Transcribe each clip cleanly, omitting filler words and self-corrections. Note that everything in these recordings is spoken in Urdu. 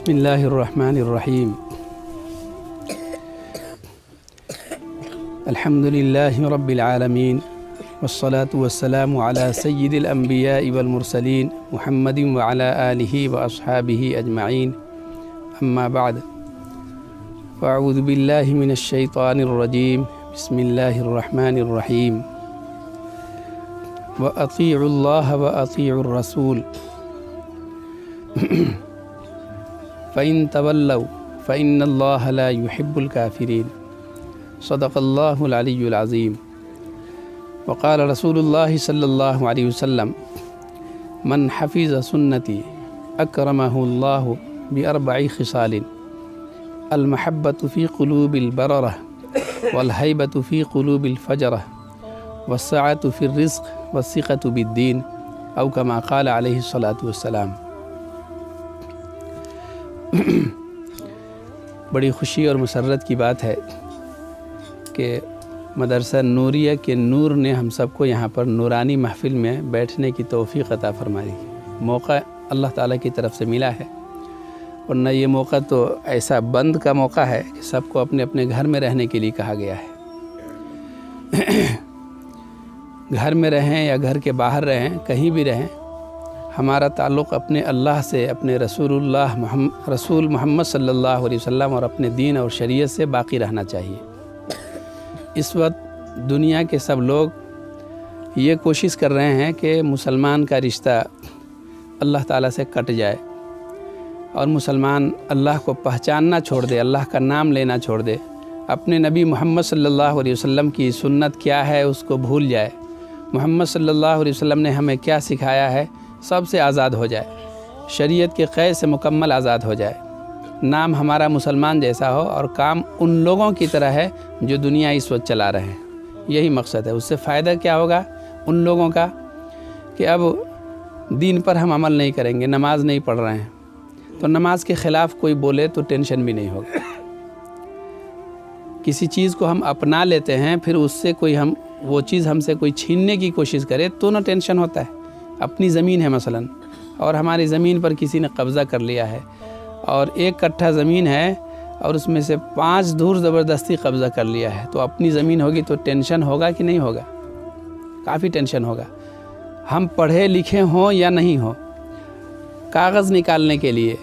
بسم اللہ الرحمن الرحیم الحمد للہ رب العالمین والصلاة والسلام علی سید الانبیاء والمرسلین محمد وعلی آلہ واصحابہ اجمعین اما بعد فاعوذ باللہ من الشیطان الرجیم بسم اللہ الرحمن الرحیم وَأَطِيعُوا اللَّهَ وَأَطِيعُوا الرَّسُولَ فَإِن تَوَلَّوْا فَإِنَّ اللَّهَ لَا يُحِبُّ الْكَافِرِينَ صدق اللہ العلی العظیم وقال رسول اللہ صلی اللہ علیہ وسلم من حفظ سنتی اکرمہ اللہ بأربع خصال المحبۃ فی قلوب البررہ والہیبۃ فی قلوب الفجرہ والسعۃ فی الرزق والثقۃ بالدین او کما قال علیہ الصلاۃ والسلام۔ بڑی خوشی اور مسرت کی بات ہے کہ مدرسہ نوریہ کے نور نے ہم سب کو یہاں پر نورانی محفل میں بیٹھنے کی توفیق عطا فرمائی۔ موقع اللہ تعالیٰ کی طرف سے ملا ہے، ورنہ یہ موقع تو ایسا بند کا موقع ہے کہ سب کو اپنے اپنے گھر میں رہنے کے لیے کہا گیا ہے۔ گھر میں رہیں یا گھر کے باہر رہیں، کہیں بھی رہیں، ہمارا تعلق اپنے اللہ سے، اپنے رسول محمد صلی اللہ علیہ وسلم اور اپنے دین اور شریعت سے باقی رہنا چاہیے۔ اس وقت دنیا کے سب لوگ یہ کوشش کر رہے ہیں کہ مسلمان کا رشتہ اللہ تعالیٰ سے کٹ جائے اور مسلمان اللہ کو پہچاننا چھوڑ دے، اللہ کا نام لینا چھوڑ دے، اپنے نبی محمد صلی اللہ علیہ وسلم کی سنت کیا ہے اس کو بھول جائے، محمد صلی اللہ علیہ وسلم نے ہمیں کیا سکھایا ہے سب سے آزاد ہو جائے، شریعت کے قید سے مکمل آزاد ہو جائے، نام ہمارا مسلمان جیسا ہو اور کام ان لوگوں کی طرح ہے جو دنیا اس وقت چلا رہے ہیں۔ یہی مقصد ہے۔ اس سے فائدہ کیا ہوگا ان لوگوں کا کہ اب دین پر ہم عمل نہیں کریں گے، نماز نہیں پڑھ رہے ہیں تو نماز کے خلاف کوئی بولے تو ٹینشن بھی نہیں ہوگا۔ کسی چیز کو ہم اپنا لیتے ہیں، پھر اس سے وہ چیز ہم سے کوئی چھیننے کی کوشش کرے تو نہ ٹینشن ہوتا ہے۔ اپنی زمین ہے مثلا اور ہماری زمین پر کسی نے قبضہ کر لیا ہے اور 1 کٹھا زمین ہے اور اس میں سے 5 دھور زبردستی قبضہ کر لیا ہے، تو اپنی زمین ہوگی تو ٹینشن ہوگا کہ نہیں ہوگا؟ کافی ٹینشن ہوگا۔ ہم پڑھے لکھے ہوں یا نہیں ہوں، کاغذ نکالنے کے لیے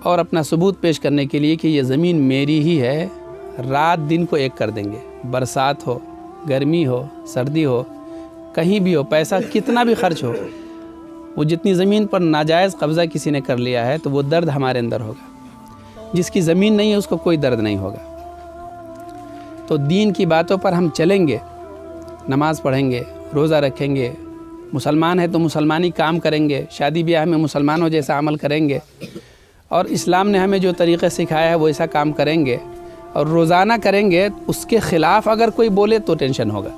اور اپنا ثبوت پیش کرنے کے لیے کہ یہ زمین میری ہی ہے، رات دن کو ایک کر دیں گے، برسات ہو، گرمی ہو، سردی ہو، کہیں بھی ہو، پیسہ کتنا بھی خرچ ہو، وہ جتنی زمین پر ناجائز قبضہ کسی نے کر لیا ہے تو وہ درد ہمارے اندر ہوگا۔ جس کی زمین نہیں ہے اس کو کوئی درد نہیں ہوگا۔ تو دین کی باتوں پر ہم چلیں گے، نماز پڑھیں گے، روزہ رکھیں گے، مسلمان ہے تو مسلمانی کام کریں گے، شادی بیاہ میں مسلمانوں جیسا عمل کریں گے، اور اسلام نے ہمیں جو طریقے سکھایا ہے وہ ایسا کام کریں گے اور روزانہ کریں گے۔ اس کے خلاف اگر کوئی بولے تو ٹینشن ہوگا۔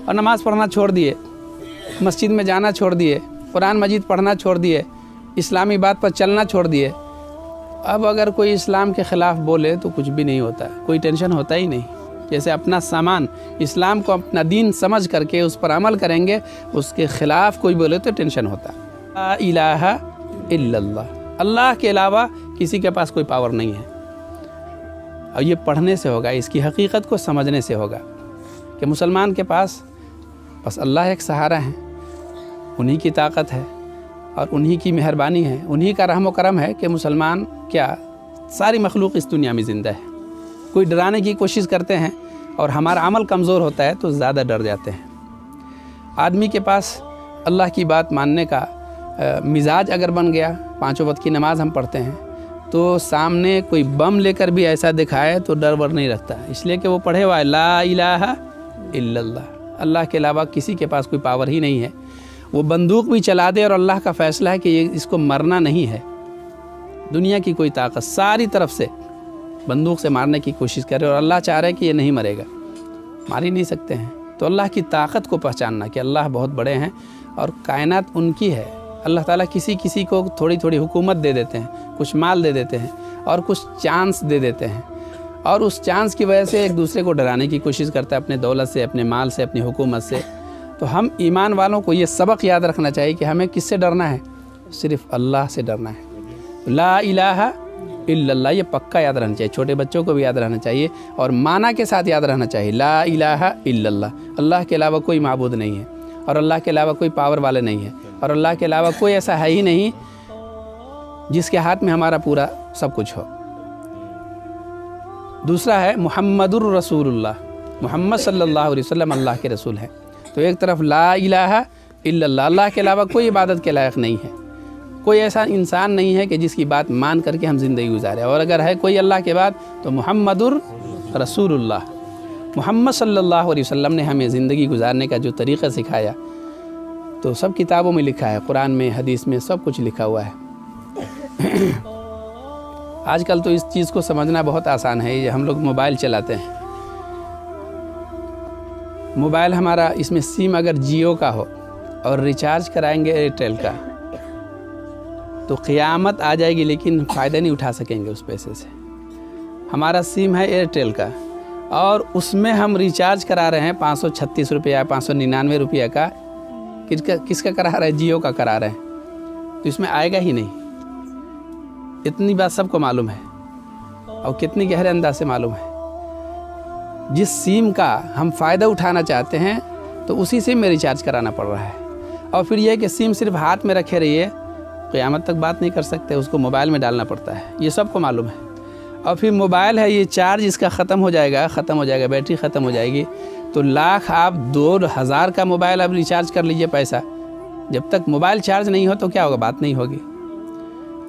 اور نماز پڑھنا چھوڑ دیے، مسجد میں جانا چھوڑ دیے، قرآن مجید پڑھنا چھوڑ دیے، اسلامی بات پر چلنا چھوڑ دیے، اب اگر کوئی اسلام کے خلاف بولے تو کچھ بھی نہیں ہوتا ہے، کوئی ٹینشن ہوتا ہی نہیں۔ جیسے اپنا سامان، اسلام کو اپنا دین سمجھ کر کے اس پر عمل کریں گے، اس کے خلاف کوئی بولے تو ٹینشن ہوتا ہے۔ لا الہ الا اللہ، اللہ کے علاوہ کسی کے پاس کوئی پاور نہیں ہے۔ اور یہ پڑھنے سے ہوگا، اس کی حقیقت کو سمجھنے سے ہوگا کہ مسلمان کے پاس بس اللہ ایک سہارا ہے، انہی کی طاقت ہے اور انہی کی مہربانی ہے، انہی کا رحم و کرم ہے کہ مسلمان کیا ساری مخلوق اس دنیا میں زندہ ہے۔ کوئی ڈرانے کی کوشش کرتے ہیں اور ہمارا عمل کمزور ہوتا ہے تو زیادہ ڈر جاتے ہیں۔ آدمی کے پاس اللہ کی بات ماننے کا مزاج اگر بن گیا، 5 وقت کی نماز ہم پڑھتے ہیں، تو سامنے کوئی بم لے کر بھی ایسا دکھائے تو ڈر ور نہیں رکھتا، اس لیے کہ وہ پڑھے ہوا ہے لا الہ الا اللہ، اللہ کے علاوہ کسی کے پاس کوئی پاور ہی نہیں ہے۔ وہ بندوق بھی چلا دے اور اللہ کا فیصلہ ہے کہ اس کو مرنا نہیں ہے، دنیا کی کوئی طاقت ساری طرف سے بندوق سے مارنے کی کوشش کرے اور اللہ چاہ رہے ہے کہ یہ نہیں مرے گا، مار ہی نہیں سکتے ہیں۔ تو اللہ کی طاقت کو پہچاننا کہ اللہ بہت بڑے ہیں اور کائنات ان کی ہے۔ اللہ تعالیٰ کسی کو تھوڑی تھوڑی حکومت دے دیتے ہیں، کچھ مال دے دیتے ہیں اور کچھ چانس دے دیتے ہیں، اور اس چانس کی وجہ سے ایک دوسرے کو ڈرانے کی کوشش کرتا ہے اپنے دولت سے، اپنے مال سے، اپنی حکومت سے۔ تو ہم ایمان والوں کو یہ سبق یاد رکھنا چاہیے کہ ہمیں کس سے ڈرنا ہے؟ صرف اللہ سے ڈرنا ہے۔ لا الہ الا اللہ یہ پکا یاد رہنا چاہیے، چھوٹے بچوں کو بھی یاد رہنا چاہیے اور معنی کے ساتھ یاد رہنا چاہیے۔ لا الہ الا اللہ، اللہ کے علاوہ کوئی معبود نہیں ہے، اور اللہ کے علاوہ کوئی پاور والا نہیں ہے، اور اللہ کے علاوہ کوئی ایسا ہے ہی نہیں جس کے ہاتھ میں ہمارا پورا سب کچھ ہو۔ دوسرا ہے محمد الرسول اللہ، محمد صلی اللہ علیہ وسلم اللہ کے رسول ہیں۔ تو ایک طرف لا الہ الا اللہ، اللہ کے علاوہ کوئی عبادت کے لائق نہیں ہے، کوئی ایسا انسان نہیں ہے کہ جس کی بات مان کر کے ہم زندگی گزاریں، اور اگر ہے کوئی اللہ کے بعد تو محمد الرسول اللہ، محمد صلی اللہ علیہ وسلم نے ہمیں زندگی گزارنے کا جو طریقہ سکھایا تو سب کتابوں میں لکھا ہے، قرآن میں، حدیث میں، سب کچھ لکھا ہوا ہے۔ آج کل تو اس چیز کو سمجھنا بہت آسان ہے، یہ ہم لوگ موبائل چلاتے ہیں، موبائل ہمارا اس میں سیم اگر جیو کا ہو اور ریچارج کرائیں گے ایئرٹیل کا تو قیامت آ جائے گی، لیکن فائدہ نہیں اٹھا سکیں گے اس پیسے سے۔ ہمارا سیم ہے ایئرٹیل کا اور اس میں ہم ریچارج کرا رہے ہیں 536 روپیہ، 599 روپیہ کا، کس کا کرا رہے ہیں؟ جیو کا کرا رہے ہیں، تو اس میں آئے گا ہی نہیں۔ اتنی بات سب کو معلوم ہے اور کتنی گہرے انداز سے معلوم ہے۔ جس سیم کا ہم فائدہ اٹھانا چاہتے ہیں تو اسی سیم میں ریچارج کرانا پڑ رہا ہے، اور پھر یہ کہ سیم صرف ہاتھ میں رکھے رہیے، قیامت تک بات نہیں کر سکتے، اس کو موبائل میں ڈالنا پڑتا ہے، یہ سب کو معلوم ہے۔ اور پھر موبائل ہے، یہ چارج اس کا ختم ہو جائے گا، بیٹری ختم ہو جائے گی، تو لاکھ آپ 2000 کا موبائل آپ ریچارج کر لیجئے پیسہ، جب تک موبائل چارج نہیں ہو تو کیا ہوگا؟ بات نہیں ہوگی۔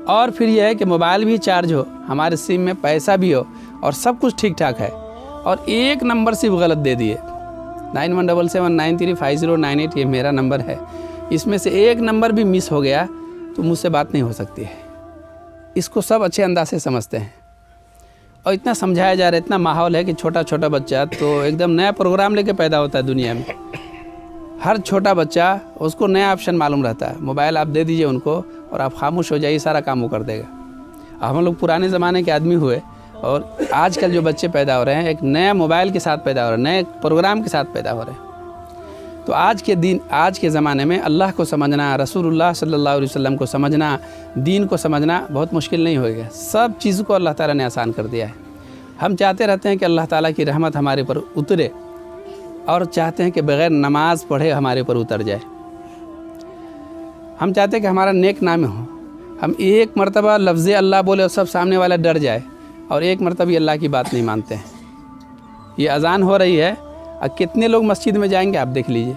اور پھر یہ ہے کہ موبائل بھی چارج ہو، ہمارے سم میں پیسہ بھی ہو اور سب کچھ ٹھیک ٹھاک ہے، اور ایک نمبر صرف غلط دے دیے، 9177935098 یہ میرا نمبر ہے، اس میں سے ایک نمبر بھی مس ہو گیا تو مجھ سے بات نہیں ہو سکتی ہے۔ اس کو سب اچھے انداز سے سمجھتے ہیں اور اتنا سمجھایا جا رہا ہے، اتنا ماحول ہے کہ چھوٹا بچہ تو ایک دم نیا پروگرام لے کے پیدا ہوتا ہے دنیا میں۔ ہر چھوٹا بچہ اس کو نیا آپشن معلوم رہتا ہے، موبائل آپ دے دیجئے ان کو اور آپ خاموش ہو جائیے، سارا کام وہ کر دے گا۔ ہم لوگ پرانے زمانے کے آدمی ہوئے اور آج کل جو بچے پیدا ہو رہے ہیں ایک نیا موبائل کے ساتھ پیدا ہو رہے ہیں، نئے پروگرام کے ساتھ پیدا ہو رہے ہیں۔ تو آج کے زمانے میں اللہ کو سمجھنا، رسول اللہ صلی اللہ علیہ وسلم کو سمجھنا، دین کو سمجھنا بہت مشکل نہیں ہوگا، سب چیزوں کو اللہ تعالیٰ نے آسان کر دیا ہے۔ ہم چاہتے رہتے ہیں کہ اللہ تعالیٰ کی رحمت ہمارے پر اترے، اور چاہتے ہیں کہ بغیر نماز پڑھے ہمارے پر اتر جائے۔ ہم چاہتے ہیں کہ ہمارا نیک نام ہو، ہم ایک مرتبہ لفظ اللہ بولے اور سب سامنے والا ڈر جائے، اور ایک مرتبہ اللہ کی بات نہیں مانتے ہیں۔ یہ اذان ہو رہی ہے، اب کتنے لوگ مسجد میں جائیں گے آپ دیکھ لیجئے۔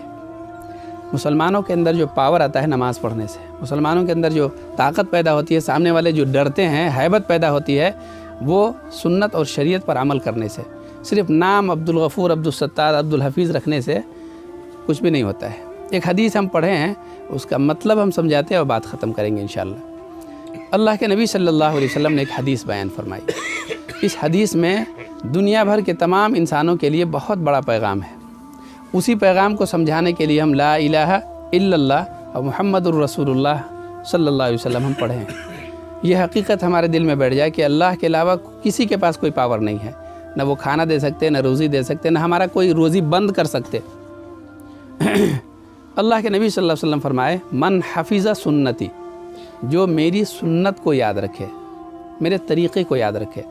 مسلمانوں کے اندر جو پاور آتا ہے نماز پڑھنے سے، مسلمانوں کے اندر جو طاقت پیدا ہوتی ہے، سامنے والے جو ڈرتے ہیں، ہیبت پیدا ہوتی ہے، وہ سنت اور شریعت پر عمل کرنے سے، صرف نام عبدالغفور، عبدالستار، عبدالحفیظ رکھنے سے کچھ بھی نہیں ہوتا ہے۔ ایک حدیث ہم پڑھے ہیں، اس کا مطلب ہم سمجھاتے ہیں اور بات ختم کریں گے انشاءاللہ۔ اللہ کے نبی صلی اللہ علیہ وسلم نے ایک حدیث بیان فرمائی، اس حدیث میں دنیا بھر کے تمام انسانوں کے لیے بہت بڑا پیغام ہے۔ اسی پیغام کو سمجھانے کے لیے ہم لا الہ الا اللہ اور محمد الرسول اللہ صلی اللہ علیہ وسلم ہم پڑھیں۔ یہ حقیقت ہمارے دل میں بیٹھ جائے کہ اللہ کے علاوہ کسی کے پاس کوئی پاور نہیں ہے، نہ وہ کھانا دے سکتے، نہ روزی دے سکتے، نہ ہمارا کوئی روزی بند کر سکتے۔ اللہ کے نبی صلی اللہ علیہ وسلم فرمائے، من حفظ سنتی، جو میری سنت کو یاد رکھے، میرے طریقے کو یاد رکھے۔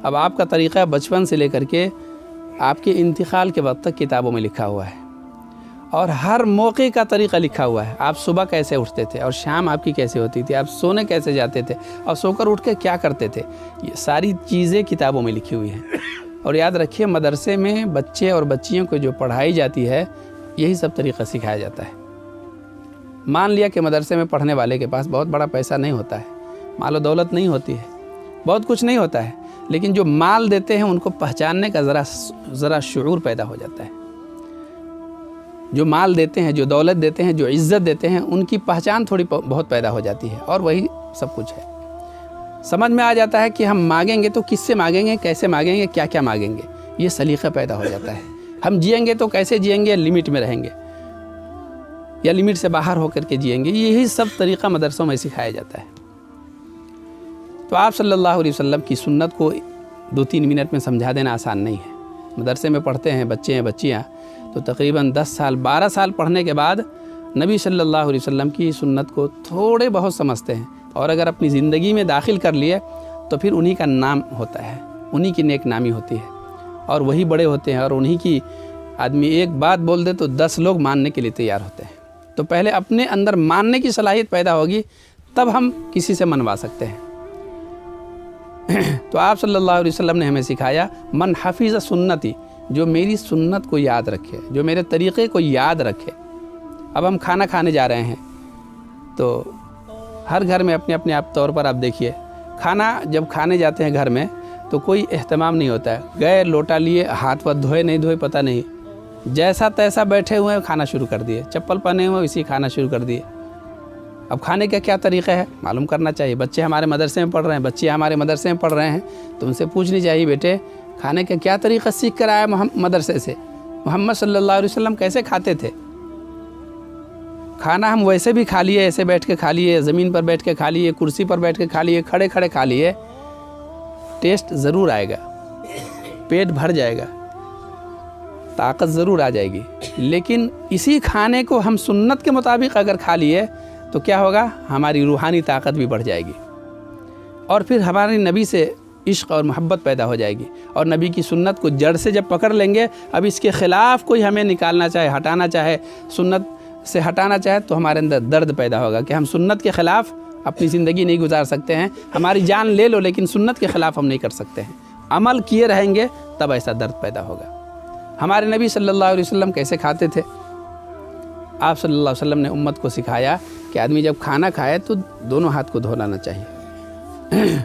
اب آپ کا طریقہ بچپن سے لے کر کے آپ کے انتقال کے وقت تک کتابوں میں لکھا ہوا ہے، اور ہر موقع کا طریقہ لکھا ہوا ہے۔ آپ صبح کیسے اٹھتے تھے اور شام آپ کی کیسے ہوتی تھی، آپ سونے کیسے جاتے تھے اور سو کر اٹھ کے کیا کرتے تھے، یہ ساری چیزیں کتابوں میں لکھی ہوئی ہیں۔ اور یاد رکھیے، مدرسے میں بچے اور بچیوں کو جو پڑھائی جاتی ہے یہی سب طریقہ سکھایا جاتا ہے۔ مان لیا کہ مدرسے میں پڑھنے والے کے پاس بہت بڑا پیسہ نہیں ہوتا ہے، مال و دولت نہیں ہوتی ہے، بہت کچھ نہیں ہوتا ہے، لیکن جو مال دیتے ہیں ان کو پہچاننے کا ذرا شعور پیدا ہو جاتا ہے۔ جو مال دیتے ہیں، جو دولت دیتے ہیں، جو عزت دیتے ہیں، ان کی پہچان تھوڑی بہت پیدا ہو جاتی ہے، اور وہی سب کچھ ہے۔ سمجھ میں آ جاتا ہے کہ ہم مانگیں گے تو کس سے مانگیں گے، کیسے مانگیں گے، کیا کیا مانگیں گے، یہ سلیقہ پیدا ہو جاتا ہے۔ ہم جئیں گے تو کیسے جئیں گے، لمٹ میں رہیں گے یا لمٹ سے باہر ہو کر کے جئیں گے، یہی سب طریقہ مدرسوں میں سکھایا جاتا ہے۔ تو آپ صلی اللہ علیہ وسلم کی سنت کو 2-3 منٹ میں سمجھا دینا آسان نہیں ہے۔ مدرسے میں پڑھتے ہیں بچے ہیں، بچیاں، تو تقریباً 10 سال 12 سال پڑھنے کے بعد نبی صلی اللہ علیہ وسلم کی سنت کو تھوڑے بہت سمجھتے ہیں اور اگر اپنی زندگی میں داخل کر لیے تو پھر انہی کا نام ہوتا ہے، انہی کی نیک نامی ہوتی ہے اور وہی بڑے ہوتے ہیں، اور انہی کی آدمی ایک بات بول دے تو 10 لوگ ماننے کے لیے تیار ہوتے ہیں۔ تو پہلے اپنے اندر ماننے کی صلاحیت پیدا ہوگی تب ہم کسی سے منوا سکتے ہیں۔ تو آپ صلی اللہ علیہ وسلم نے ہمیں سکھایا من حفظ سنتی، جو میری سنت کو یاد رکھے، جو میرے طریقے کو یاد رکھے۔ اب ہم کھانا کھانے جا رہے ہیں تو ہر گھر میں اپنے اپنے آپ طور پر آپ دیکھیے، کھانا جب کھانے جاتے ہیں گھر میں تو کوئی اہتمام نہیں ہوتا ہے، گئے لوٹا لیے، ہاتھ پر دھوئے نہیں دھوئے پتہ نہیں، جیسا تیسا بیٹھے ہوئے کھانا شروع کر دیے، چپل پہنے ہوئے اسی کھانا شروع کر دیے۔ اب کھانے کا کیا طریقہ ہے معلوم کرنا چاہیے۔ بچے ہمارے مدرسے میں پڑھ رہے ہیں، بچے ہمارے مدرسے میں پڑھ رہے ہیں تو ان سے پوچھنی چاہیے، بیٹے کھانے کا کیا طریقہ سیکھ کر آیا مدرسے سے؟ محمد صلی اللہ علیہ وسلم کیسے کھاتے تھے؟ کھانا ہم ویسے بھی کھا لیے، ایسے بیٹھ کے کھا لیے، زمین پر بیٹھ کے کھا لیے، کرسی پر بیٹھ کے کھا لیے، کھڑے کھڑے کھا لیے، ٹیسٹ ضرور آئے گا، پیٹ بھر جائے گا، طاقت ضرور آ جائے گی، لیکن اسی کھانے کو ہم سنت کے مطابق اگر کھا لیے تو کیا ہوگا؟ ہماری روحانی طاقت بھی بڑھ جائے گی اور پھر ہمارے نبی سے عشق اور محبت پیدا ہو جائے گی، اور نبی کی سنت کو جڑ سے جب پکڑ لیں گے، اب اس کے خلاف کوئی ہمیں نکالنا چاہے، ہٹانا چاہے، سنت سے ہٹانا چاہے تو ہمارے اندر درد پیدا ہوگا کہ ہم سنت کے خلاف اپنی زندگی نہیں گزار سکتے ہیں، ہماری جان لے لو لیکن سنت کے خلاف ہم نہیں کر سکتے ہیں، عمل کیے رہیں گے تب ایسا درد پیدا ہوگا۔ ہمارے نبی صلی اللہ علیہ وسلم کیسے کھاتے تھے؟ آپ صلی اللہ علیہ وسلم نے امت کو سکھایا کہ آدمی جب کھانا کھائے تو دونوں ہاتھ کو دھو لینا چاہیے،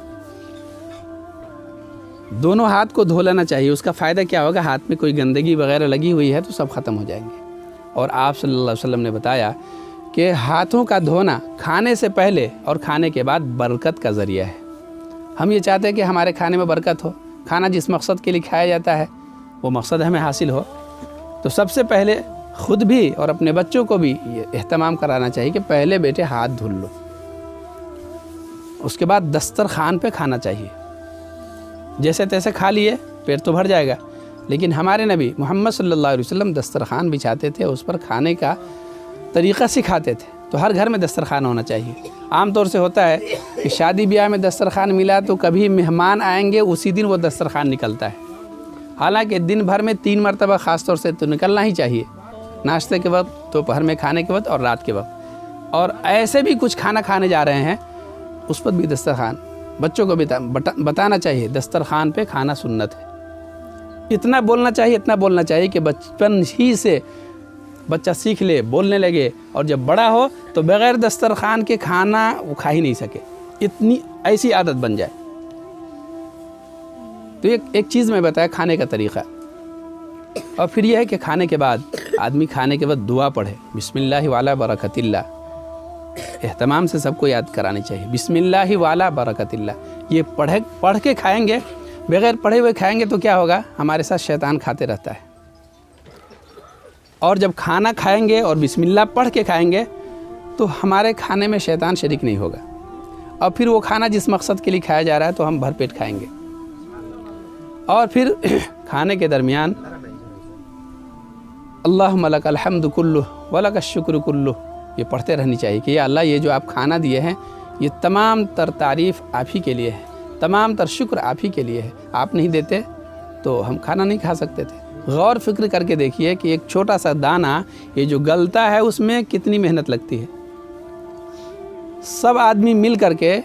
دونوں ہاتھ کو دھو لینا چاہیے۔ اس کا فائدہ کیا ہوگا؟ ہاتھ میں کوئی گندگی وغیرہ لگی ہوئی ہے تو سب ختم ہو جائیں گے۔ اور آپ صلی اللہ علیہ وسلم نے بتایا کہ ہاتھوں کا دھونا کھانے سے پہلے اور کھانے کے بعد برکت کا ذریعہ ہے۔ ہم یہ چاہتے ہیں کہ ہمارے کھانے میں برکت ہو، کھانا جس مقصد کے لیے کھایا جاتا ہے وہ مقصد ہمیں حاصل ہو، تو سب سے پہلے خود بھی اور اپنے بچوں کو بھی یہ اہتمام کرانا چاہیے کہ پہلے بیٹے ہاتھ دھل لو، اس کے بعد دسترخوان پہ کھانا چاہیے۔ جیسے تیسے کھا لیے پیٹ تو بھر جائے گا، لیکن ہمارے نبی محمد صلی اللہ علیہ وسلم دسترخوان بچھاتے تھے، اس پر کھانے کا طریقہ سکھاتے تھے۔ تو ہر گھر میں دسترخوان ہونا چاہیے۔ عام طور سے ہوتا ہے کہ شادی بیاہ میں دسترخوان ملا تو کبھی مہمان آئیں گے اسی دن وہ دسترخوان نکلتا ہے، حالانکہ دن بھر میں 3 مرتبہ خاص طور سے تو نکلنا ہی چاہیے، ناشتے کے وقت، دوپہر میں کھانے کے وقت اور رات کے وقت۔ اور ایسے بھی کچھ کھانا کھانے جا رہے ہیں اس پر بھی دسترخوان، بچوں کو بھی بتانا چاہیے دسترخوان پہ کھانا سنت ہے۔ اتنا بولنا چاہیے کہ بچپن ہی سے بچہ سیکھ لے، بولنے لگے، اور جب بڑا ہو تو بغیر دسترخوان کے کھانا وہ کھا ہی نہیں سکے، اتنی ایسی عادت بن جائے۔ تو ایک چیز میں بتایا کھانے کا طریقہ، اور پھر یہ ہے کہ کھانے کے بعد آدمی کھانے کے بعد دعا پڑھے، بسم اللہ والا برکت اللہ، اہتمام سے سب کو یاد کرانی چاہیے، بسم اللہ والا برکت اللہ۔ یہ پڑھ کے کھائیں گے، بغیر پڑھے ہوئے کھائیں گے تو کیا ہوگا؟ ہمارے ساتھ شیطان کھاتے رہتا ہے، اور جب کھانا کھائیں گے اور بسم اللہ پڑھ کے کھائیں گے تو ہمارے کھانے میں شیطان شریک نہیں ہوگا، اور پھر وہ کھانا جس مقصد کے لیے کھایا جا رہا ہے تو ہم بھر پیٹ کھائیں گے۔ اور پھر کھانے کے درمیان اللہم لک الحمد کلہ ولک الشکر کلہ یہ پڑھتے رہنی چاہیے کہ یا اللہ یہ جو آپ کھانا دیے ہیں یہ تمام تر تعریف آپ ہی کے لیے ہے، تمام تر شکر آپ ہی کے لیے ہے، آپ نہیں دیتے تو ہم کھانا نہیں کھا سکتے تھے۔ غور فکر کر کے دیکھیے کہ ایک چھوٹا سا دانہ یہ جو گلتا ہے اس میں کتنی محنت لگتی ہے۔ سب آدمی مل کر کے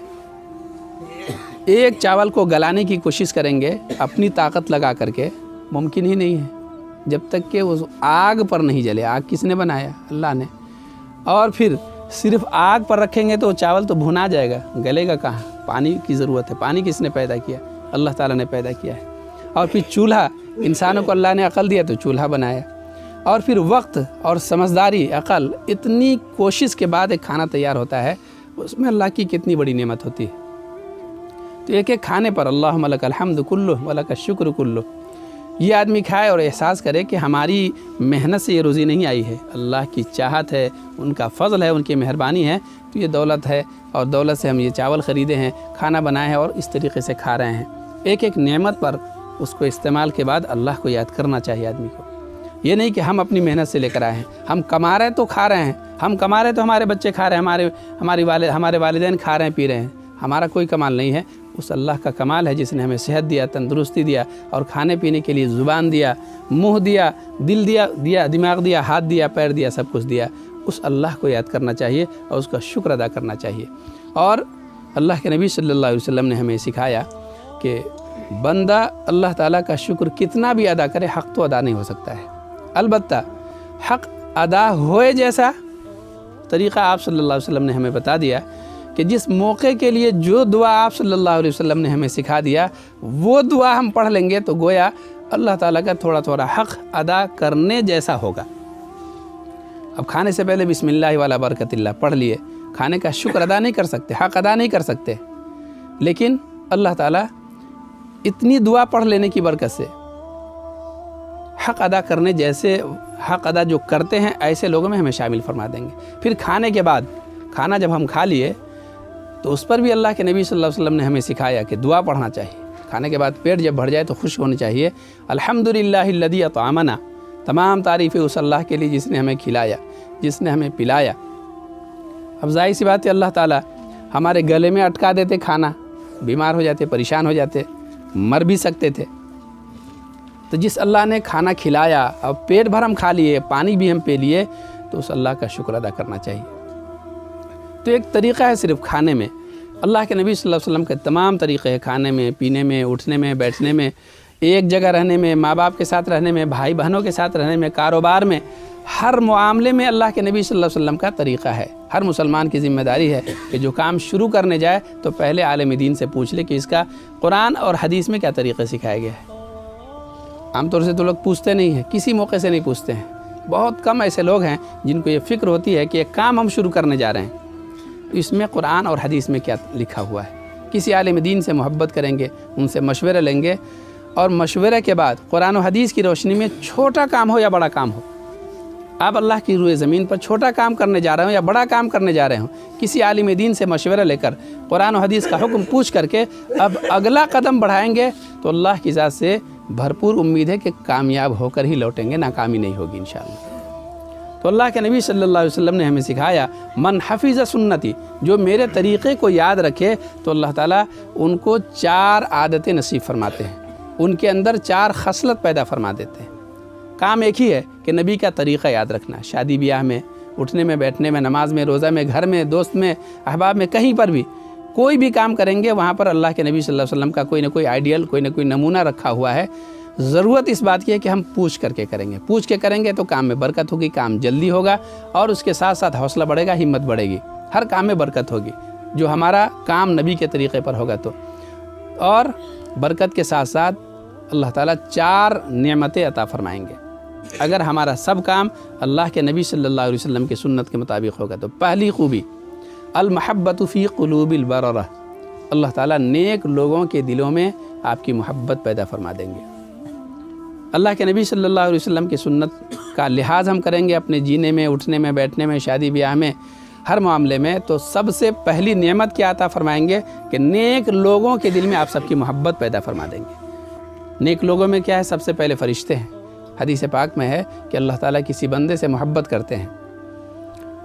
ایک چاول کو گلانے کی کوشش کریں گے اپنی طاقت لگا کر کے، ممکن ہی نہیں ہے جب تک کہ وہ آگ پر نہیں جلے۔ آگ کس نے بنایا؟ اللہ نے۔ اور پھر صرف آگ پر رکھیں گے تو چاول تو بھنا جائے گا، گلے گا کہاں؟ پانی کی ضرورت ہے۔ پانی کس نے پیدا کیا؟ اللہ تعالیٰ نے پیدا کیا ہے۔ اور پھر چولہا، انسانوں کو اللہ نے عقل دیا تو چولہا بنایا، اور پھر وقت اور سمجھداری، عقل، اتنی کوشش کے بعد ایک کھانا تیار ہوتا ہے، اس میں اللہ کی کتنی بڑی نعمت ہوتی ہے۔ تو ایک ایک کھانے پر اللہم لک الحمد کلہ ولک الشکر کلہ یہ آدمی کھائے اور احساس کرے کہ ہماری محنت سے یہ روزی نہیں آئی ہے، اللہ کی چاہت ہے، ان کا فضل ہے، ان کی مہربانی ہے، تو یہ دولت ہے، اور دولت سے ہم یہ چاول خریدے ہیں، کھانا بنائے ہیں اور اس طریقے سے کھا رہے ہیں۔ ایک ایک نعمت پر اس کو استعمال کے بعد اللہ کو یاد کرنا چاہیے آدمی کو۔ یہ نہیں کہ ہم اپنی محنت سے لے کر آئے ہیں، ہم کما رہے تو کھا رہے ہیں، ہم کما رہے تو ہمارے بچے کھا رہے ہیں، ہمارے والدین کھا رہے ہیں پی رہے ہیں، ہمارا کوئی کمال نہیں ہے، اس اللہ کا کمال ہے جس نے ہمیں صحت دیا، تندرستی دیا، اور کھانے پینے کے لیے زبان دیا، منہ دیا، دل دیا، دماغ دیا، ہاتھ دیا، پیر دیا، سب کچھ دیا۔ اس اللہ کو یاد کرنا چاہیے اور اس کا شکر ادا کرنا چاہیے۔ اور اللہ کے نبی صلی اللہ علیہ وسلم نے ہمیں سکھایا کہ بندہ اللہ تعالیٰ کا شکر کتنا بھی ادا کرے، حق تو ادا نہیں ہو سکتا ہے، البتہ حق ادا ہوئے جیسا طریقہ آپ صلی اللہ علیہ وسلم نے ہمیں بتا دیا کہ جس موقع کے لیے جو دعا آپ صلی اللہ علیہ وسلم نے ہمیں سکھا دیا وہ دعا ہم پڑھ لیں گے تو گویا اللہ تعالیٰ کا تھوڑا تھوڑا حق ادا کرنے جیسا ہوگا۔ اب کھانے سے پہلے بسم اللہ والا برکت اللہ پڑھ لیے، کھانے کا شکر ادا نہیں کر سکتے، حق ادا نہیں کر سکتے، لیکن اللہ تعالیٰ اتنی دعا پڑھ لینے کی برکت سے حق ادا کرنے جیسے، حق ادا جو کرتے ہیں ایسے لوگوں میں ہمیں شامل فرما دیں گے۔ پھر کھانے کے بعد، کھانا جب ہم کھا لیے تو اس پر بھی اللہ کے نبی صلی اللہ علیہ وسلم نے ہمیں سکھایا کہ دعا پڑھنا چاہیے۔ کھانے کے بعد پیٹ جب بھر جائے تو خوش ہونی چاہیے، الحمدللہ الذی اطعمنا، تمام تعریفیں اس اللہ کے لیے جس نے ہمیں کھلایا، جس نے ہمیں پلایا۔ اب ظاہر سی بات ہے اللہ تعالیٰ ہمارے گلے میں اٹکا دیتے کھانا، بیمار ہو جاتے، پریشان ہو جاتے، مر بھی سکتے تھے۔ تو جس اللہ نے کھانا کھلایا، اب پیٹ بھر ہم کھا لیے، پانی بھی ہم پی لیے، تو اس اللہ کا شکر ادا کرنا چاہیے۔ تو ایک طریقہ ہے صرف کھانے میں، اللہ کے نبی صلی اللہ علیہ وسلم کے تمام طریقے ہیں، کھانے میں، پینے میں، اٹھنے میں، بیٹھنے میں، ایک جگہ رہنے میں، ماں باپ کے ساتھ رہنے میں، بھائی بہنوں کے ساتھ رہنے میں، کاروبار میں، ہر معاملے میں اللہ کے نبی صلی اللہ علیہ وسلم کا طریقہ ہے۔ ہر مسلمان کی ذمہ داری ہے کہ جو کام شروع کرنے جائے تو پہلے عالم دین سے پوچھ لے کہ اس کا قرآن اور حدیث میں کیا طریقے سکھایا گیا ہے۔ عام طور سے تو لوگ پوچھتے نہیں ہیں، کسی موقع سے نہیں پوچھتے ہیں، بہت کم ایسے لوگ ہیں جن کو یہ فکر ہوتی ہے کہ ایک کام ہم شروع کرنے جا رہے ہیں، اس میں قرآن اور حدیث میں کیا لکھا ہوا ہے۔ کسی عالم دین سے محبت کریں گے، ان سے مشورہ لیں گے، اور مشورے کے بعد قرآن و حدیث کی روشنی میں چھوٹا کام ہو یا بڑا کام ہو، آپ اللہ کی روئے زمین پر چھوٹا کام کرنے جا رہے ہوں یا بڑا کام کرنے جا رہے ہوں، کسی عالم دین سے مشورہ لے کر قرآن و حدیث کا حکم پوچھ کر کے اب اگلا قدم بڑھائیں گے تو اللہ کی ذات سے بھرپور امید ہے کہ کامیاب ہو کر ہی لوٹیں گے، ناکامی نہیں ہوگی انشاءاللہ۔ تو اللہ کے نبی صلی اللہ علیہ وسلم نے ہمیں سکھایا، من حفظ سنتی، جو میرے طریقے کو یاد رکھے تو اللہ تعالیٰ ان کو 4 عادتیں نصیب فرماتے ہیں، ان کے اندر 4 خصلت پیدا فرما دیتے ہیں۔ کام ایک ہی ہے کہ نبی کا طریقہ یاد رکھنا، شادی بیاہ میں، اٹھنے میں، بیٹھنے میں، نماز میں، روزہ میں، گھر میں، دوست میں، احباب میں، کہیں پر بھی کوئی بھی کام کریں گے وہاں پر اللہ کے نبی صلی اللہ علیہ وسلم کا کوئی نہ کوئی آئیڈیل، کوئی نہ کوئی نمونہ رکھا ہوا ہے۔ ضرورت اس بات کی ہے کہ ہم پوچھ کر کے کریں گے، پوچھ کے کریں گے تو کام میں برکت ہوگی، کام جلدی ہوگا، اور اس کے ساتھ ساتھ حوصلہ بڑھے گا، ہمت بڑھے گی، ہر کام میں برکت ہوگی جو ہمارا کام نبی کے طریقے پر ہوگا تو۔ اور برکت کے ساتھ ساتھ اللہ تعالیٰ 4 نعمتیں عطا فرمائیں گے اگر ہمارا سب کام اللہ کے نبی صلی اللہ علیہ وسلم کی سنت کے مطابق ہوگا تو۔ پہلی خوبی، المحبت فی قلوب البررہ، اللہ تعالیٰ نیک لوگوں کے دلوں میں آپ کی محبت پیدا فرما دیں گے۔ اللہ کے نبی صلی اللہ علیہ وسلم کی سنت کا لحاظ ہم کریں گے اپنے جینے میں، اٹھنے میں، بیٹھنے میں، شادی بیاہ میں، ہر معاملے میں، تو سب سے پہلی نعمت کیا عطا فرمائیں گے کہ نیک لوگوں کے دل میں آپ سب کی محبت پیدا فرما دیں گے۔ نیک لوگوں میں کیا ہے؟ سب سے پہلے فرشتے ہیں۔ حدیث پاک میں ہے کہ اللہ تعالیٰ کسی بندے سے محبت کرتے ہیں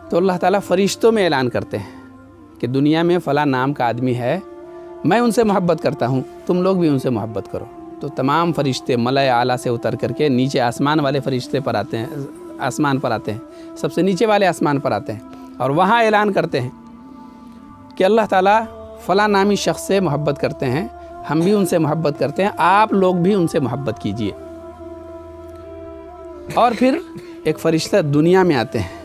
تو اللہ تعالیٰ فرشتوں میں اعلان کرتے ہیں کہ دنیا میں فلاں نام کا آدمی ہے، میں ان سے محبت کرتا ہوں، تم لوگ بھی ان سے محبت کرو۔ تو تمام فرشتے ملائے اعلیٰ سے اتر کر کے نیچے آسمان والے فرشتے پر آتے ہیں، آسمان پر آتے ہیں، سب سے نیچے والے آسمان پر آتے ہیں، اور وہاں اعلان کرتے ہیں کہ اللہ تعالیٰ فلاں نامی شخص سے محبت کرتے ہیں، ہم بھی ان سے محبت کرتے ہیں، آپ لوگ بھی ان سے محبت کیجئے۔ اور پھر ایک فرشتہ دنیا میں آتے ہیں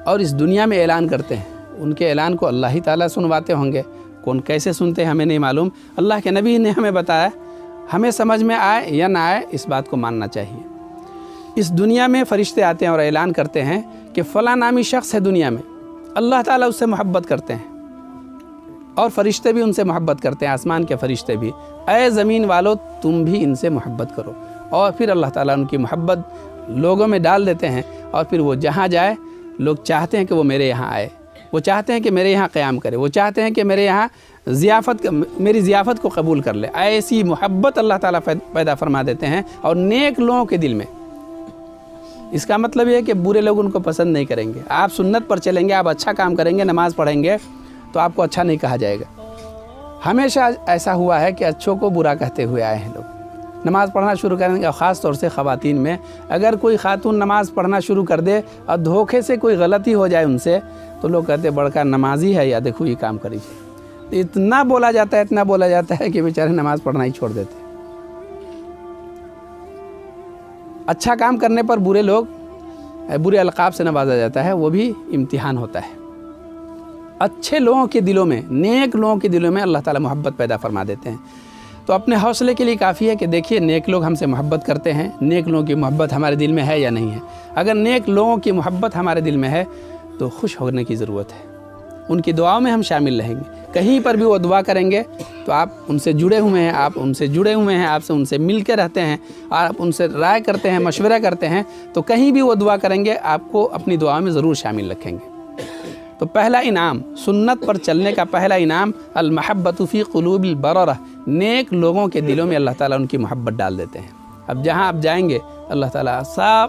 اور اس دنیا میں اعلان کرتے ہیں، ان کے اعلان کو اللہ ہی تعالیٰ سنواتے ہوں گے، کون کیسے سنتے ہیں ہمیں نہیں معلوم، اللہ کے نبی نے ہمیں بتایا، ہمیں سمجھ میں آئے یا نہ آئے اس بات کو ماننا چاہیے۔ اس دنیا میں فرشتے آتے ہیں اور اعلان کرتے ہیں کہ فلاں نامی شخص ہے دنیا میں، اللہ تعالیٰ اس سے محبت کرتے ہیں، اور فرشتے بھی ان سے محبت کرتے ہیں، آسمان کے فرشتے بھی، اے زمین والو تم بھی ان سے محبت کرو۔ اور پھر اللہ تعالیٰ ان کی محبت لوگوں میں ڈال دیتے ہیں، اور پھر وہ جہاں جائے لوگ چاہتے ہیں کہ وہ میرے یہاں آئے، وہ چاہتے ہیں کہ میرے یہاں قیام کرے، وہ چاہتے ہیں کہ میرے یہاں میری ضیافت کو قبول کر لے۔ ایسی محبت اللہ تعالیٰ پیدا فرما دیتے ہیں، اور نیک لوگوں کے دل میں اس کا مطلب یہ ہے کہ برے لوگ ان کو پسند نہیں کریں گے. آپ سنت پر چلیں گے, آپ اچھا کام کریں گے, نماز پڑھیں گے تو آپ کو اچھا نہیں کہا جائے گا. ہمیشہ ایسا ہوا ہے کہ اچھوں کو برا کہتے ہوئے آئے ہیں لوگ. نماز پڑھنا شروع کریں گے, خاص طور سے خواتین میں اگر کوئی خاتون نماز پڑھنا شروع کر دے اور دھوکے سے کوئی غلطی ہو جائے ان سے, تو لوگ کہتے ہیں بڑکا نمازی ہے یا دیکھو یہ کام کری. اتنا بولا جاتا ہے کہ بیچارے نماز پڑھنا ہی چھوڑ دیتے ہیں. اچھا کام کرنے پر برے القاب سے نوازا جاتا ہے, وہ بھی امتحان ہوتا ہے. اچھے لوگوں کے دلوں میں, نیک لوگوں کے دلوں میں اللہ تعالیٰ محبت پیدا فرما دیتے ہیں. تو اپنے حوصلے کے لیے کافی ہے کہ دیکھیے نیک لوگ ہم سے محبت کرتے ہیں, نیک لوگوں کی محبت ہمارے دل میں ہے یا نہیں ہے. اگر نیک لوگوں کی محبت ہمارے دل میں ہے تو خوش ہونے کی ضرورت ہے. ان کی دعاؤں میں ہم شامل رہیں گے. کہیں پر بھی وہ دعا کریں گے تو آپ ان سے جڑے ہوئے ہیں, آپ ان سے مل کے رہتے ہیں, اور آپ ان سے رائے کرتے ہیں, مشورہ کرتے ہیں, تو کہیں بھی وہ دعا کریں گے آپ کو اپنی دعا میں ضرور شامل رکھیں گے. تو پہلا انعام, سنت پر چلنے کا پہلا انعام, المحبت فی قلوب البررہ, نیک لوگوں کے دلوں میں اللہ تعالیٰ ان کی محبت ڈال دیتے ہیں. اب جہاں آپ جائیں گے اللہ تعالیٰ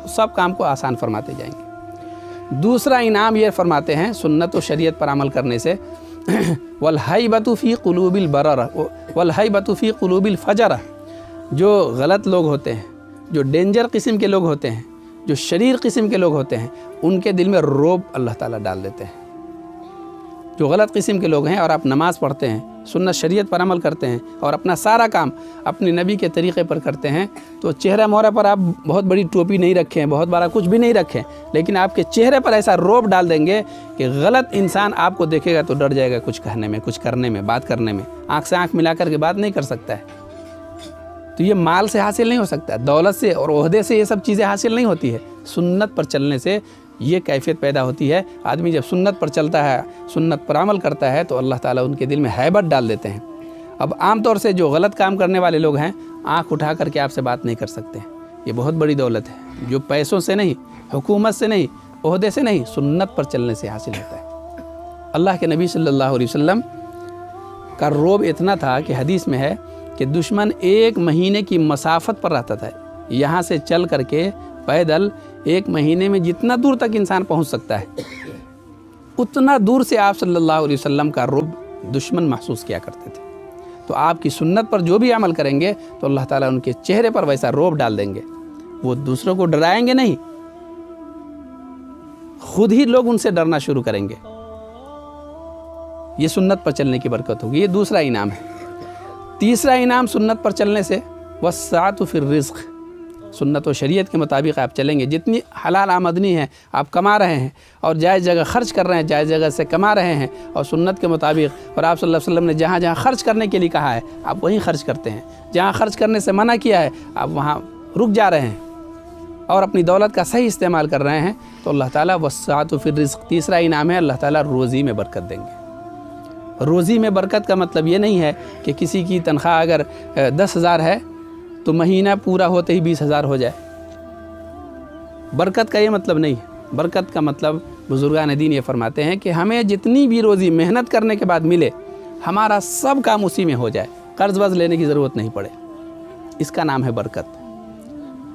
سب کام کو آسان فرماتے جائیں گے. دوسرا انعام یہ فرماتے ہیں سنت و شریعت پر عمل کرنے سے, والہیبۃ فی قلوب البررہ والہیبۃ فی قلوب الفجرہ. جو غلط لوگ ہوتے ہیں, جو ڈینجر قسم کے لوگ ہوتے ہیں, جو شریر قسم کے لوگ ہوتے ہیں, ان کے دل میں رعب اللہ تعالیٰ ڈال دیتے ہیں. جو غلط قسم کے لوگ ہیں اور آپ نماز پڑھتے ہیں, سنت شریعت پر عمل کرتے ہیں اور اپنا سارا کام اپنے نبی کے طریقے پر کرتے ہیں, تو چہرہ مہرہ پر آپ بہت بڑی ٹوپی نہیں رکھیں, بہت بڑا کچھ بھی نہیں رکھیں, لیکن آپ کے چہرے پر ایسا رعب ڈال دیں گے کہ غلط انسان آپ کو دیکھے گا تو ڈر جائے گا کچھ کہنے میں, کچھ کرنے میں, بات کرنے میں. آنکھ سے آنکھ ملا کر کے بات نہیں کر سکتا ہے. تو یہ مال سے حاصل نہیں ہو سکتا ہے, دولت سے اور عہدے سے یہ سب چیزیں حاصل نہیں ہوتی ہے. سنت پر چلنے سے یہ کیفیت پیدا ہوتی ہے. آدمی جب سنت پر چلتا ہے, سنت پر عمل کرتا ہے, تو اللہ تعالیٰ ان کے دل میں ہیبت ڈال دیتے ہیں. اب عام طور سے جو غلط کام کرنے والے لوگ ہیں, آنکھ اٹھا کر کے آپ سے بات نہیں کر سکتے. یہ بہت بڑی دولت ہے جو پیسوں سے نہیں, حکومت سے نہیں, عہدے سے نہیں, سنت پر چلنے سے حاصل ہوتا ہے. اللہ کے نبی صلی اللہ علیہ وسلم کا رعب اتنا تھا کہ حدیث میں ہے کہ دشمن 1 مہینے کی مسافت پر رہتا تھا. یہاں سے چل کر کے پیدل 1 مہینے میں جتنا دور تک انسان پہنچ سکتا ہے, اتنا دور سے آپ صلی اللہ علیہ وسلم کا رعب دشمن محسوس کیا کرتے تھے. تو آپ کی سنت پر جو بھی عمل کریں گے تو اللہ تعالیٰ ان کے چہرے پر ویسا رعب ڈال دیں گے. وہ دوسروں کو ڈرائیں گے نہیں, خود ہی لوگ ان سے ڈرنا شروع کریں گے. یہ سنت پر چلنے کی برکت ہوگی. یہ دوسرا انعام ہے. تیسرا انعام سنت پر چلنے سے والسعۃ فی الرزق, سنت و شریعت کے مطابق آپ چلیں گے. جتنی حلال آمدنی ہے آپ کما رہے ہیں اور جائز جگہ خرچ کر رہے ہیں, جائز جگہ سے کما رہے ہیں, اور سنت کے مطابق, اور آپ صلی اللہ علیہ وسلم نے جہاں جہاں خرچ کرنے کے لیے کہا ہے آپ وہیں خرچ کرتے ہیں, جہاں خرچ کرنے سے منع کیا ہے آپ وہاں رک جا رہے ہیں اور اپنی دولت کا صحیح استعمال کر رہے ہیں, تو اللہ تعالیٰ والسعۃ فی الرزق, تیسرا انعام ہے اللہ تعالیٰ روزی میں برکت دیں گے. روزی میں برکت کا مطلب یہ نہیں ہے کہ کسی کی تنخواہ اگر 10,000 ہے تو مہینہ پورا ہوتے ہی 20,000 ہو جائے. برکت کا یہ مطلب نہیں ہے. برکت کا مطلب بزرگان دین یہ فرماتے ہیں کہ ہمیں جتنی بھی روزی محنت کرنے کے بعد ملے, ہمارا سب کام اسی میں ہو جائے, قرض ورض لینے کی ضرورت نہیں پڑے. اس کا نام ہے برکت.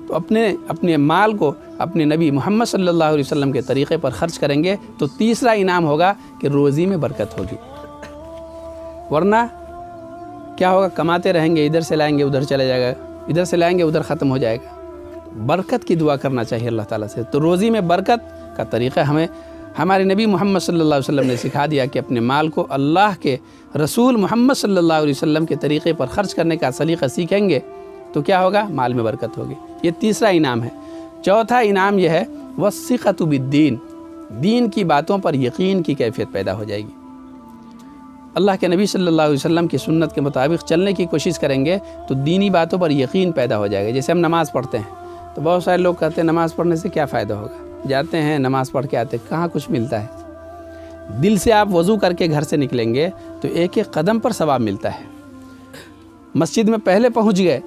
تو اپنے مال کو اپنے نبی محمد صلی اللہ علیہ وسلم کے طریقے پر خرچ کریں گے تو تیسرا انعام ہوگا کہ روزی میں برکت ہوگی. ورنہ کیا ہوگا, کماتے رہیں گے, ادھر سے لائیں گے ادھر چلے جائے گا, ادھر سے لائیں گے ادھر ختم ہو جائے گا. برکت کی دعا کرنا چاہیے اللہ تعالیٰ سے. تو روزی میں برکت کا طریقہ ہمیں ہمارے نبی محمد صلی اللہ علیہ وسلم نے سکھا دیا کہ اپنے مال کو اللہ کے رسول محمد صلی اللہ علیہ وسلم کے طریقے پر خرچ کرنے کا سلیقہ سیکھیں گے تو کیا ہوگا, مال میں برکت ہوگی. یہ تیسرا انعام ہے. چوتھا انعام یہ ہے والثقۃ بالدین, دین کی باتوں پر یقین کی کیفیت پیدا ہو جائے گی. اللہ کے نبی صلی اللہ علیہ وسلم کی سنت کے مطابق چلنے کی کوشش کریں گے تو دینی باتوں پر یقین پیدا ہو جائے گا. جیسے ہم نماز پڑھتے ہیں تو بہت سارے لوگ کہتے ہیں نماز پڑھنے سے کیا فائدہ ہوگا, جاتے ہیں نماز پڑھ کے آتے, کہاں کچھ ملتا ہے. دل سے آپ وضو کر کے گھر سے نکلیں گے تو ایک ایک قدم پر ثواب ملتا ہے. مسجد میں پہلے پہنچ گئے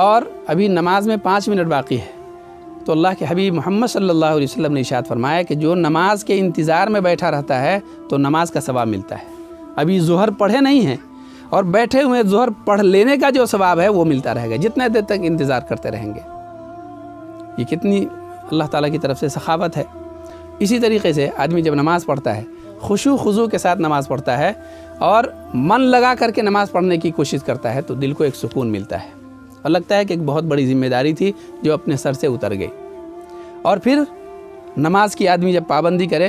اور ابھی نماز میں 5 منٹ باقی ہے تو اللہ کے حبیب محمد صلی اللہ علیہ وسلم نے ارشاد فرمایا کہ جو نماز کے انتظار میں بیٹھا رہتا ہے تو نماز کا ثواب ملتا ہے. ابھی ظہر پڑھے نہیں ہیں اور بیٹھے ہوئے ظہر پڑھ لینے کا جو ثواب ہے وہ ملتا رہے گا جتنے دیر تک انتظار کرتے رہیں گے. یہ کتنی اللہ تعالیٰ کی طرف سے سخاوت ہے۔ اسی طریقے سے آدمی جب نماز پڑھتا ہے، خشوع خضوع کے ساتھ نماز پڑھتا ہے اور من لگا کر کے نماز پڑھنے کی کوشش کرتا ہے تو دل کو ایک سکون ملتا ہے اور لگتا ہے کہ ایک بہت بڑی ذمہ داری تھی جو اپنے سر سے اتر گئی۔ اور پھر نماز کی آدمی جب پابندی کرے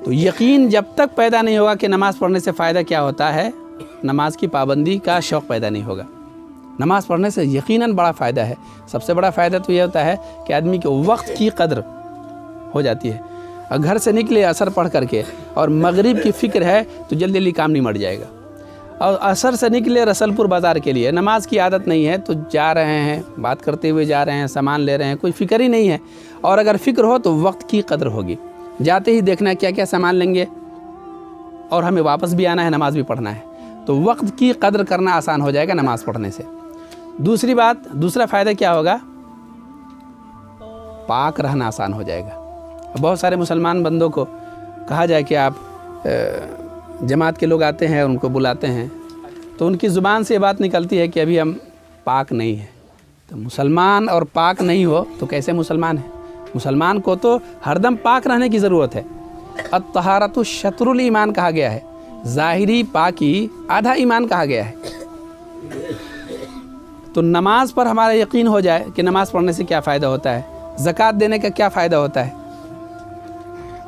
تو یقین جب تک پیدا نہیں ہوگا کہ نماز پڑھنے سے فائدہ کیا ہوتا ہے، نماز کی پابندی کا شوق پیدا نہیں ہوگا۔ نماز پڑھنے سے یقیناً بڑا فائدہ ہے۔ سب سے بڑا فائدہ تو یہ ہوتا ہے کہ آدمی کے وقت کی قدر ہو جاتی ہے۔ اور گھر سے نکلے عصر پڑھ کر کے اور مغرب کی فکر ہے تو جلدی جلدی کام نہیں مٹ جائے گا، اور عصر سے نکلے رسول پور بازار کے لیے، نماز کی عادت نہیں ہے تو جا رہے ہیں، بات کرتے ہوئے جا رہے ہیں، سامان لے رہے ہیں، کوئی فکر ہی نہیں ہے۔ اور اگر فکر ہو تو وقت کی قدر ہوگی، جاتے ہی دیکھنا ہے کیا کیا سامان لیں گے اور ہمیں واپس بھی آنا ہے، نماز بھی پڑھنا ہے، تو وقت کی قدر کرنا آسان ہو جائے گا نماز پڑھنے سے۔ دوسری بات، دوسرا فائدہ کیا ہوگا، پاک رہنا آسان ہو جائے گا۔ بہت سارے مسلمان بندوں کو کہا جائے کہ آپ جماعت کے لوگ آتے ہیں اور ان کو بلاتے ہیں تو ان کی زبان سے یہ بات نکلتی ہے کہ ابھی ہم پاک نہیں ہیں۔ تو مسلمان اور پاک نہیں ہو تو کیسے مسلمان ہے؟ مسلمان کو تو ہر دم پاک رہنے کی ضرورت ہے۔ الطہارۃ شطر الایمان کہا گیا ہے، ظاہری پاکی آدھا ایمان کہا گیا ہے۔ تو نماز پر ہمارا یقین ہو جائے کہ نماز پڑھنے سے کیا فائدہ ہوتا ہے، زکوٰۃ دینے کا کیا فائدہ ہوتا ہے۔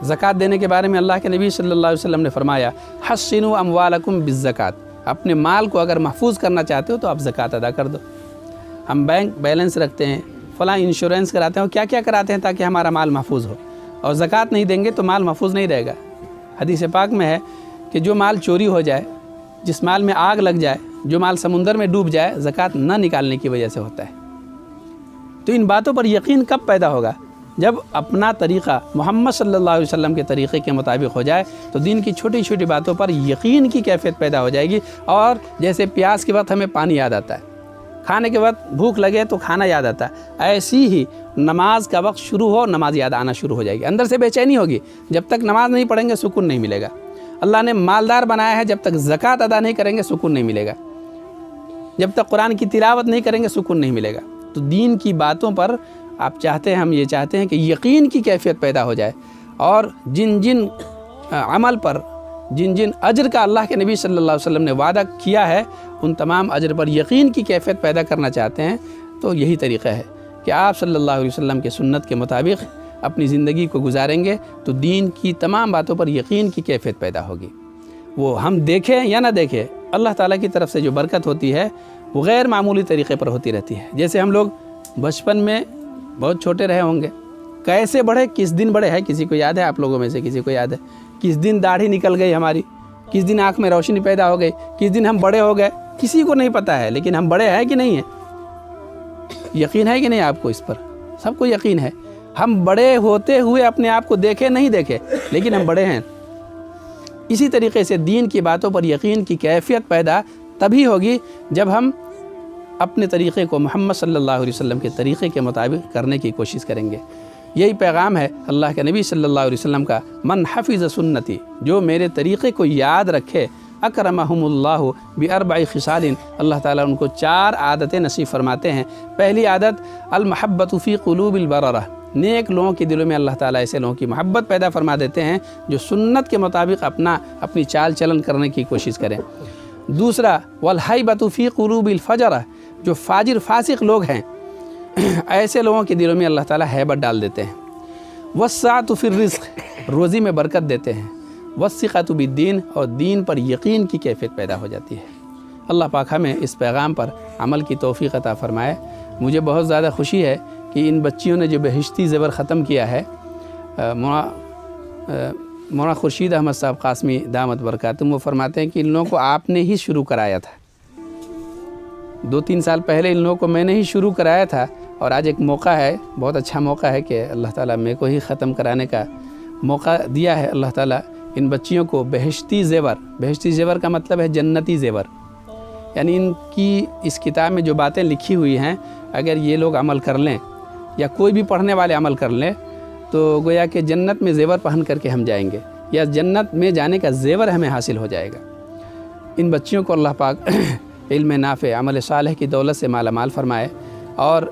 زکوٰۃ دینے کے بارے میں اللہ کے نبی صلی اللہ علیہ وسلم نے فرمایا، حصنوا اموالکم بالزکوٰۃ، اپنے مال کو اگر محفوظ کرنا چاہتے ہو تو آپ زکوٰۃ ادا کر دو۔ ہم بینک بیلنس رکھتے ہیں، فلاں انشورنس کراتے ہیں، اور کیا کیا کراتے ہیں تاکہ ہمارا مال محفوظ ہو، اور زکوٰۃ نہیں دیں گے تو مال محفوظ نہیں رہے گا۔ حدیث پاک میں ہے کہ جو مال چوری ہو جائے، جس مال میں آگ لگ جائے، جو مال سمندر میں ڈوب جائے، زکوٰۃ نہ نکالنے کی وجہ سے ہوتا ہے۔ تو ان باتوں پر یقین کب پیدا ہوگا؟ جب اپنا طریقہ محمد صلی اللہ علیہ وسلم کے طریقے کے مطابق ہو جائے تو دین کی چھوٹی چھوٹی باتوں پر یقین کی کیفیت پیدا ہو جائے گی۔ اور جیسے پیاس کے وقت ہمیں پانی یاد آتا ہے، کھانے کے وقت بھوک لگے تو کھانا یاد آتا ہے، ایسی ہی نماز کا وقت شروع ہو نماز یاد آنا شروع ہو جائے گی۔ اندر سے بے چینی ہوگی، جب تک نماز نہیں پڑھیں گے سکون نہیں ملے گا۔ اللہ نے مالدار بنایا ہے، جب تک زکوٰۃ ادا نہیں کریں گے سکون نہیں ملے گا، جب تک قرآن کی تلاوت نہیں کریں گے سکون نہیں ملے گا۔ تو دین کی باتوں پر آپ چاہتے ہیں، ہم یہ چاہتے ہیں کہ یقین کی کیفیت پیدا ہو جائے، اور جن جن عمل پر جن جن اجر کا اللہ کے نبی صلی اللہ علیہ وسلم نے وعدہ کیا ہے ان تمام اجر پر یقین کی کیفیت پیدا کرنا چاہتے ہیں تو یہی طریقہ ہے کہ آپ صلی اللہ علیہ وسلم کے سنت کے مطابق اپنی زندگی کو گزاریں گے تو دین کی تمام باتوں پر یقین کی کیفیت پیدا ہوگی۔ وہ ہم دیکھیں یا نہ دیکھیں، اللہ تعالیٰ کی طرف سے جو برکت ہوتی ہے وہ غیر معمولی طریقے پر ہوتی رہتی ہے۔ جیسے ہم لوگ بچپن میں بہت چھوٹے رہے ہوں گے، کیسے بڑھے، کس دن بڑھے ہے، کسی کو یاد ہے؟ آپ لوگوں میں سے کسی کو یاد ہے کس دن داڑھی نکل گئی ہماری، کس دن آنکھ میں روشنی پیدا ہو گئی، کس دن ہم بڑے ہو گئے؟ کسی کو نہیں پتہ ہے، لیکن ہم بڑے ہیں کہ نہیں ہیں؟ یقین ہے کہ نہیں آپ کو اس پر؟ سب کو یقین ہے۔ ہم بڑے ہوتے ہوئے اپنے آپ کو دیکھے نہیں دیکھے، لیکن ہم بڑے ہیں۔ اسی طریقے سے دین کی باتوں پر یقین کی کیفیت پیدا تبھی ہوگی جب ہم اپنے طریقے کو محمد صلی اللہ علیہ وسلم کے طریقے کے مطابق کرنے کی کوشش کریں گے۔ یہی پیغام ہے اللہ کے نبی صلی اللہ علیہ وسلم کا، من حفظ سنتی، جو میرے طریقے کو یاد رکھے، اکرمہم اللہ باربع خصال، اللہ تعالیٰ ان کو 4 عادتیں نصیب فرماتے ہیں۔ پہلی عادت المحبت فی قلوب البررہ، نیک لوگوں کے دلوں میں اللہ تعالیٰ ایسے لوگوں کی محبت پیدا فرما دیتے ہیں جو سنت کے مطابق اپنی چال چلن کرنے کی کوشش کریں۔ دوسرا والحیبۃ فی قلوب الفجرہ، جو فاجر فاسق لوگ ہیں ایسے لوگوں کے دلوں میں اللہ تعالیٰ ہیبت ڈال دیتے ہیں۔ والسعۃ فی الرزق، روزی میں برکت دیتے ہیں۔ والثقۃ بالدین، اور دین پر یقین کی کیفیت پیدا ہو جاتی ہے۔ اللہ پاک ہمیں اس پیغام پر عمل کی توفیق عطا فرمائے۔ مجھے بہت زیادہ خوشی ہے کہ ان بچیوں نے جو بہشتی زیور ختم کیا ہے، مولانا خورشید احمد صاحب قاسمی دامت برکاتہم، وہ فرماتے ہیں کہ ان لوگوں کو آپ نے ہی شروع کرایا تھا، 2-3 سال پہلے ان لوگوں کو میں نے ہی شروع کرایا تھا، اور آج ایک موقع ہے، بہت اچھا موقع ہے کہ اللہ تعالیٰ میرے کو ہی ختم کرانے کا موقع دیا ہے۔ اللہ تعالیٰ ان بچیوں کو بہشتی زیور کا مطلب ہے جنتی زیور، یعنی ان کی اس کتاب میں جو باتیں لکھی ہوئی ہیں اگر یہ لوگ عمل کر لیں یا کوئی بھی پڑھنے والے عمل کر لیں تو گویا کہ جنت میں زیور پہن کر کے ہم جائیں گے، یا جنت میں جانے کا زیور ہمیں حاصل ہو جائے گا۔ ان بچیوں کو اللہ پاک علم نافع، عمل صالح کی دولت سے مالا مال فرمائے، اور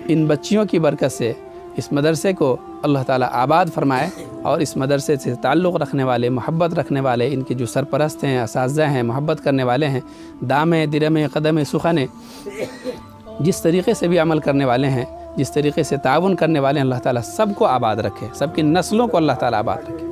ان بچیوں کی برکت سے، اس مدرسے کو اللہ تعالیٰ آباد فرمائے، اور اس مدرسے سے تعلق رکھنے والے، محبت رکھنے والے، ان کے جو سرپرست ہیں، اساتذہ ہیں، محبت کرنے والے ہیں، دامے درمے قدم سخنے، جس طریقے سے بھی عمل کرنے والے ہیں، جس طریقے سے تعاون کرنے والے ہیں، اللہ تعالیٰ سب کو آباد رکھے، سب کی نسلوں کو اللہ تعالیٰ آباد رکھے۔